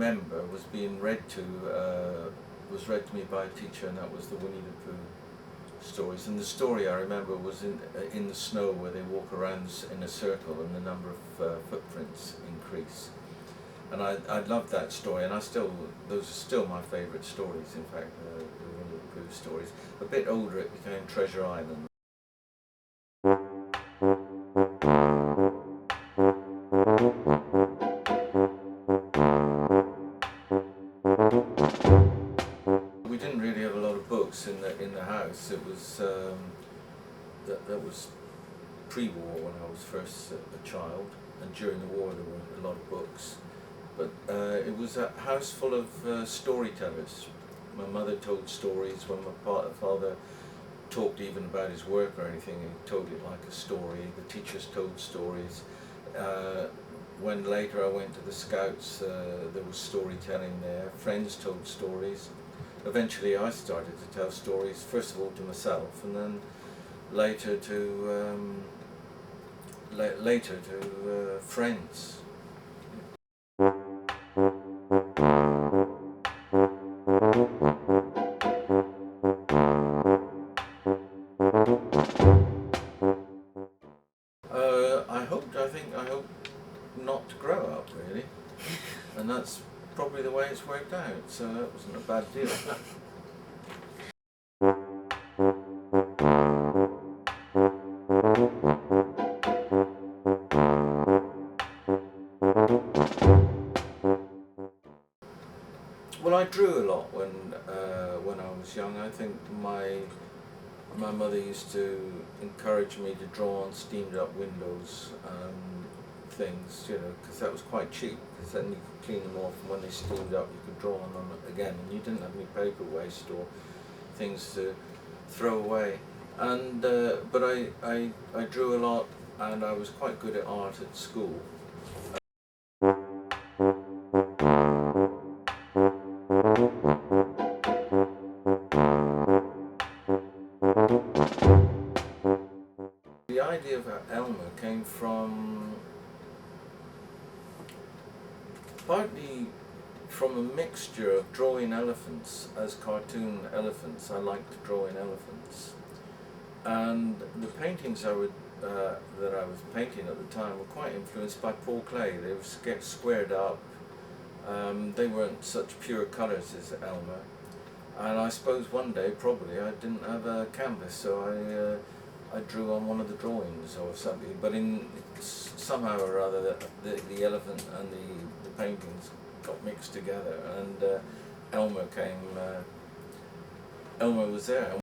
remember was being read to me by a teacher, and that was the Winnie the Pooh stories. And the story I remember was in the snow, where they walk around in a circle and the number of footprints increase. And I loved that story, and those are still my favourite stories. In fact, the Winnie the Pooh stories. A bit older, it became Treasure Island. We didn't really have a lot of books in the house. It was that was pre-war, when I was first a child, and during the war there were a lot of books. But it was a house full of storytellers. My mother told stories. When my father talked even about his work or anything, he told it like a story. The teachers told stories. When later I went to the Scouts, there was storytelling there. Friends told stories. Eventually I started to tell stories, first of all to myself, and then later to friends. I hope not to grow up, really, and that's probably the way it's worked out, so that wasn't a bad deal. Well, I drew a lot when I was young. I think my mother used to encourage me to draw on steamed up windows, things, because that was quite cheap, because then you could clean them off, and when they steamed up you could draw on them again, and you didn't have any paper waste or things to throw away. And but I drew a lot, and I was quite good at art at school. The idea of Elmer came partly from a mixture of drawing elephants as cartoon elephants. I liked drawing elephants, and the paintings that I was painting at the time were quite influenced by Paul Klee. They were squared up. They weren't such pure colours as Elmer. And I suppose one day, probably, I didn't have a canvas, so I drew on one of the drawings or something. But somehow or other, the elephant and the paintings got mixed together, and Elmer was there.